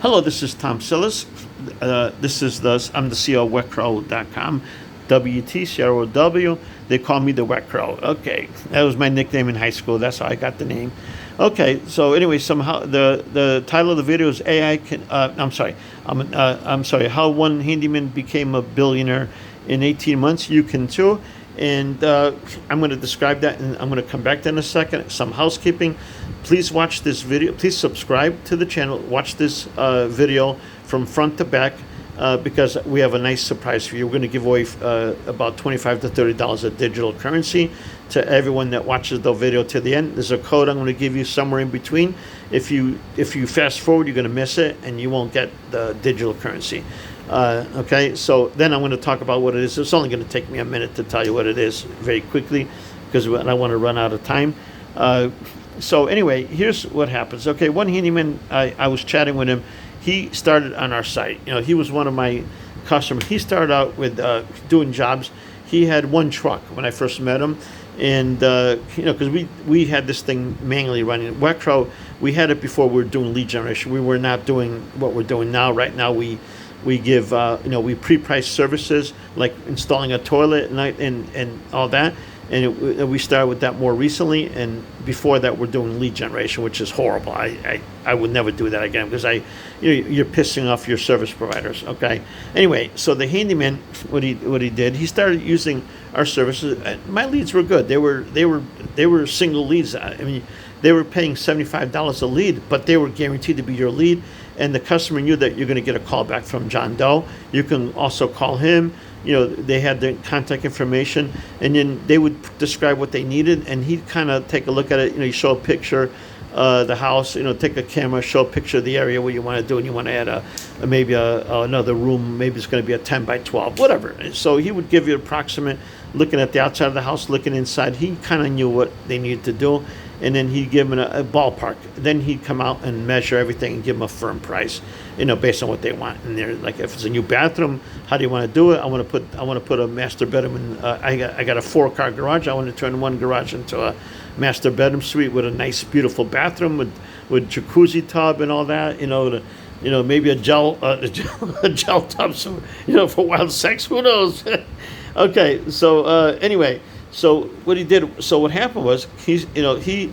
Hello, this is Tom Sillis. I'm the CEO of wetcrow.com, WTCROW. They call me the Wet Crow. Okay, that was my nickname in high school. That's how I got the name. Okay, so anyway, somehow the title of the video is AI can. I'm sorry. How one handyman became a billionaire in 18 months. You can too. And I'm going to describe that, and I'm going to come back to that in a second. Some housekeeping. Please watch this video. Please subscribe to the channel. Watch this video from front to back because we have a nice surprise for you. We're going to give away about $25 to $30 of digital currency to everyone that watches the video to the end. There's a code I'm going to give you somewhere in between. If you fast forward, you're going to miss it, and you won't get the digital currency. Okay, so then I'm going to talk about what it is. It's only going to take me a minute to tell you what it is very quickly because I want to run out of time. So anyway, here's what happens. Okay, one handyman, I was chatting with him. He started on our site. He was one of my customers. He started out with doing jobs. He had one truck when I first met him. And, because we had this thing manually running. Wetcrow, we had it before we were doing lead generation. We were not doing what we're doing now. Right now, we give, we pre-price services like installing a toilet and all that. And we started with that more recently. And before that, we're doing lead generation, which is horrible. I would never do that again because you're pissing off your service providers. Okay. Anyway, so the handyman, what he did, he started using our services. My leads were good. They were single leads. I mean, they were paying $75 a lead, but they were guaranteed to be your lead. And the customer knew that you're going to get a call back from John Doe. You can also call him. They had the contact information, and then they would describe what they needed, and he'd kind of take a look at it. You show a picture, the house. Take a camera, show a picture of the area where you want to do, and you want to add maybe another room. Maybe it's going to be a 10 by 12, whatever. So he would give you an approximate, looking at the outside of the house, looking inside. He kind of knew what they needed to do. And then he'd give them a ballpark. Then he'd come out and measure everything and give them a firm price, based on what they want. And they're like, if it's a new bathroom, how do you want to do it? I want to put a master bedroom in. I got a 4-car garage. I want to turn one garage into a master bedroom suite with a nice, beautiful bathroom with jacuzzi tub and all that. Maybe a gel tub, for wild sex. Who knows? Okay, so anyway. So what he did, so what happened was, the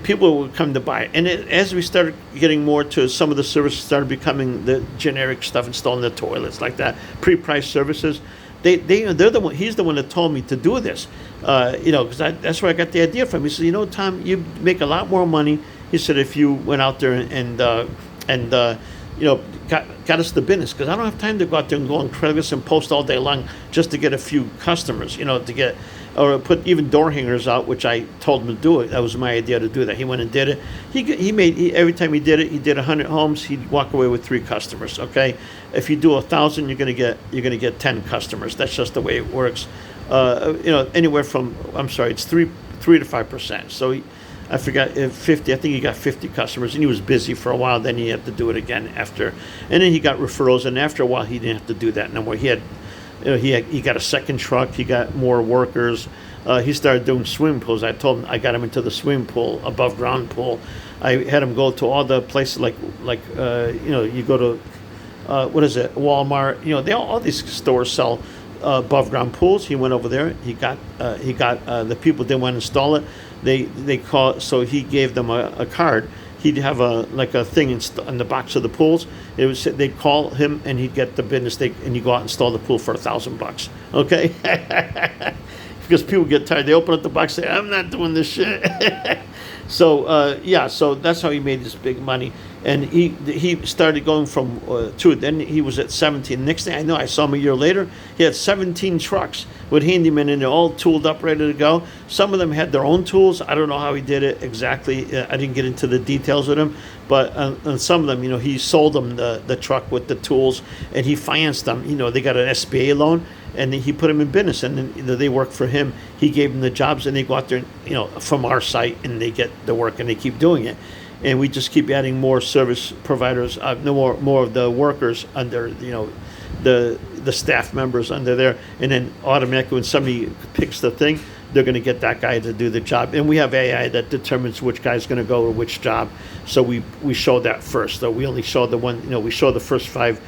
people would come to buy it. And as we started getting more to some of the services started becoming the generic stuff, installing the toilets like that, pre-priced services, they're the one, he's the one that told me to do this, because that's where I got the idea from. He said, Tom, you make a lot more money. He said, if you went out there and got us the business, because I don't have time to go out there and go on Craigslist and post all day long just to get a few customers, or put even door hangers out, which I told him to do it. That was my idea to do that. He went and did it. Every time he did 100 homes, he'd walk away with 3 customers. Okay, if you do 1,000, you're gonna get 10 customers. That's just the way it works. Anywhere from it's 3 to 5%. So I forgot 50. I think he got 50 customers, and he was busy for a while. Then he had to do it again after, and then he got referrals. And after a while, he didn't have to do that no more. He got a second truck. He got more workers. He started doing swimming pools. I told him I got him into the swimming pool, above ground pool. I had him go to all the places like you go to Walmart. All these stores sell above ground pools. He went over there. He got the people didn't want to install it. They call, so he gave them a card. He'd have a thing in the box of the pools. They'd call him and he'd get the business. And you go out and install the pool for $1,000. Okay, because people get tired. They open up the box, say, "I'm not doing this shit." So so that's how he made his big money. And he started going from 2. Then he was at 17. Next thing I know, I saw him a year later. He had 17 trucks with handymen in there, all tooled up, ready to go. Some of them had their own tools. I don't know how he did it exactly. I didn't get into the details with him. But on some of them, he sold them the truck with the tools, and he financed them. They got an SBA loan, and he put them in business, and then they work for him. He gave them the jobs, and they go out there, from our site, and they get the work, and they keep doing it. And we just keep adding more service providers, more of the workers under, the staff members under there, and then automatically when somebody picks the thing, they're going to get that guy to do the job. And we have AI that determines which guy's going to go to which job. So we show that first. So we only show the one, we show the first 5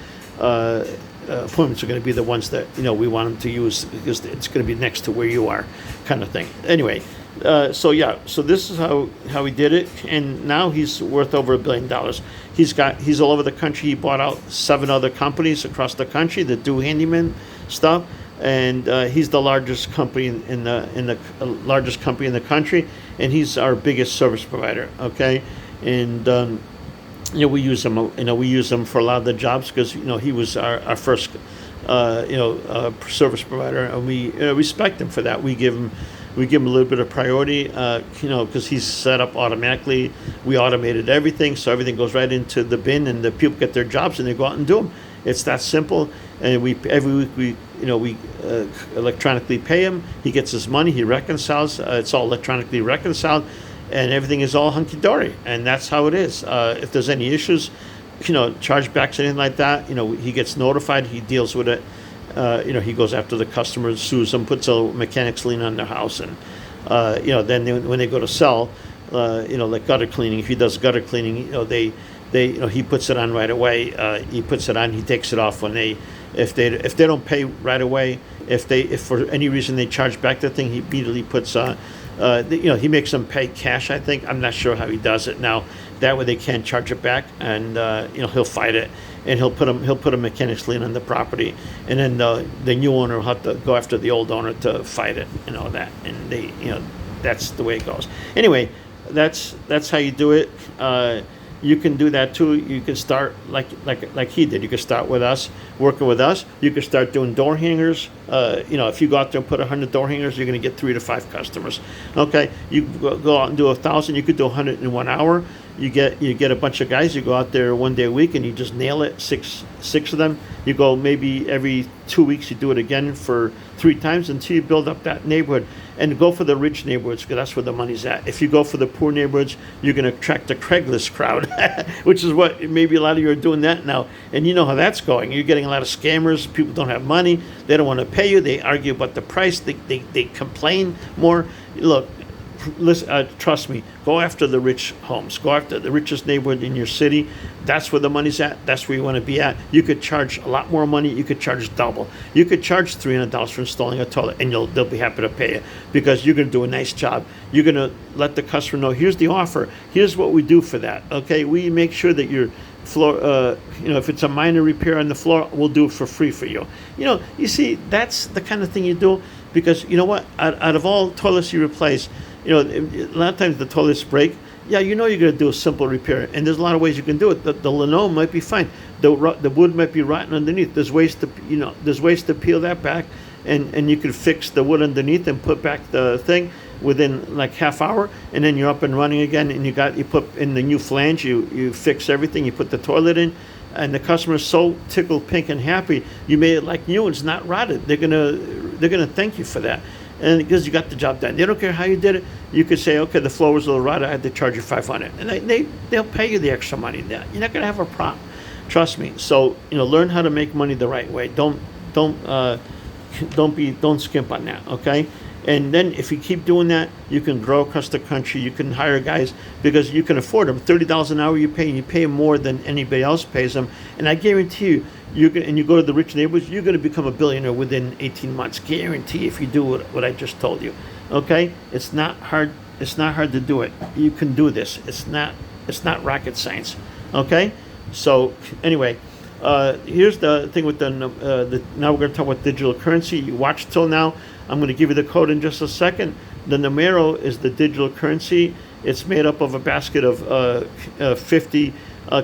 appointments are going to be the ones that we want them to use, because it's going to be next to where you are, kind of thing. Anyway, so this is how he did it, and now he's worth over $1 billion. He's all over the country. He bought out 7 other companies across the country that do handyman stuff, and he's the largest company in the largest company in the country, and he's our biggest service provider. Okay, and we use him. We use him for a lot of the jobs because he was our first service provider, and we respect him for that. We give him a little bit of priority, because he's set up automatically. We automated everything, so everything goes right into the bin, and the people get their jobs and they go out and do them. It's that simple. And every week we electronically pay him. He gets his money. He reconciles. It's all electronically reconciled. And everything is all hunky-dory, and that's how it is. If there's any issues, chargebacks, anything like that, he gets notified, he deals with it. He goes after the customer, sues them, puts a mechanic's lien on their house, and then when they go to sell, like gutter cleaning, if he does gutter cleaning, he puts it on right away. He puts it on, he takes it off when if they don't pay right away, if for any reason they charge back the thing, he immediately puts he makes them pay cash, I think. I'm not sure how he does it now. That way they can't charge it back, and he'll fight it, and he'll put a mechanic's lien on the property, and then the new owner will have to go after the old owner to fight it, that, and that's the way it goes. Anyway, that's how you do it. You can do that too. You can start like he did. You can start with us, working with us. You can start doing door hangers. If you go out there and put 100 door hangers, you're going to get 3 to 5 customers. Okay, you go out and do 1,000. You could do 100 in 1 hour. You get a bunch of guys. You go out there one day a week and you just nail it. Six of them. You go maybe every 2 weeks. You do it again for 3 times until you build up that neighborhood. And go for the rich neighborhoods, because that's where the money's at. If you go for the poor neighborhoods, you're going to attract the Craigslist crowd, which is what maybe a lot of you are doing that now. And you know how that's going. You're getting a lot of scammers. People don't have money. They don't want to pay you. They argue about the price. They complain more. Look, listen, trust me, go after the rich homes. Go after the richest neighborhood in your city. That's where the money's at. That's where you want to be at. You could charge a lot more money. You could charge double. You could charge $300 for installing a toilet, and they'll be happy to pay you, because you're going to do a nice job. You're going to let the customer know, here's the offer. Here's what we do for that. Okay, we make sure that your floor, if it's a minor repair on the floor, we'll do it for free for you. You see, that's the kind of thing you do, because you know what? Out of all toilets you replace, a lot of times the toilets break. Yeah, you're going to do a simple repair, and there's a lot of ways you can do it. The linoleum might be fine. The wood might be rotten underneath. There's ways to peel that back, and you can fix the wood underneath and put back the thing within like half hour, and then you're up and running again. And you put in the new flange. You fix everything. You put the toilet in, and the customer's so tickled pink and happy. You made it like new. It's not rotted. They're gonna thank you for that. And because you got the job done, they don't care how you did it. You could say, okay, the floor was a little rotted, I had to charge you $500, and they'll pay you the extra money. You're not gonna have a problem, trust me. So learn how to make money the right way. Don't skimp on that, okay? And then if you keep doing that, you can grow across the country. You can hire guys because you can afford them. $30 an hour you pay them more than anybody else pays them. And I guarantee you, you go to the rich neighborhoods, you're going to become a billionaire within 18 months. Guarantee, if you do what I just told you. Okay? It's not hard. It's not hard to do it. You can do this. It's not rocket science. Okay? So anyway, here's the thing with now we're going to talk about digital currency. You watch till now. I'm going to give you the code in just a second. The numero is the digital currency. It's made up of a basket of 50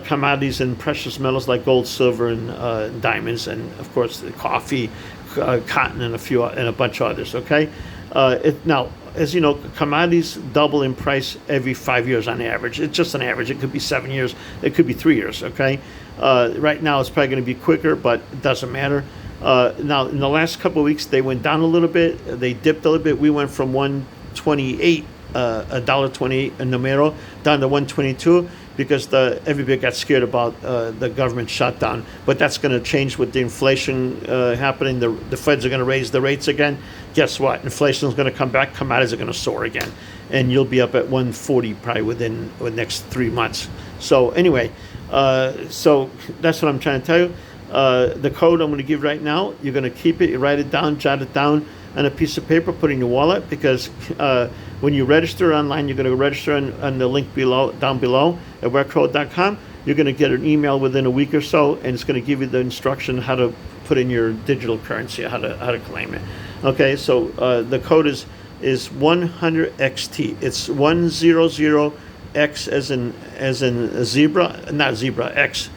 commodities and precious metals like gold, silver, and diamonds, and of course coffee, cotton, and a bunch of others. Okay. Now, as you know, commodities double in price every 5 years on average. It's just an average. It could be 7 years. It could be 3 years. Okay. Right now, it's probably going to be quicker, but it doesn't matter. Now, in the last couple of weeks, they went down a little bit. They dipped a little bit. We went from $1.28 a numero down to 122 because everybody got scared about the government shutdown. But that's going to change with the inflation happening. The Feds are going to raise the rates again. Guess what? Inflation is going to come back. Commodities are going to soar again, and you'll be up at 140 probably within the next 3 months. So anyway, so that's what I'm trying to tell you. The code I'm going to give right now, you're going to keep it, you write it down, jot it down on a piece of paper, put it in your wallet, because when you register online, you're going to register on the link down below at wearcode.com. You're going to get an email within a week or so, and it's going to give you the instruction how to put in your digital currency, how to claim it. Okay, so the code is 100XT. It's 100X as in zebra, not zebra, X.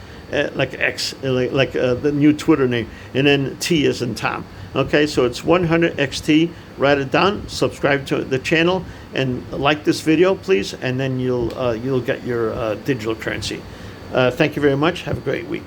Like X, like the new Twitter name, and then T is in Tom. Okay, so it's 100XT. Write it down. Subscribe to the channel and like this video, please, and then you'll get your digital currency. Thank you very much. Have a great week.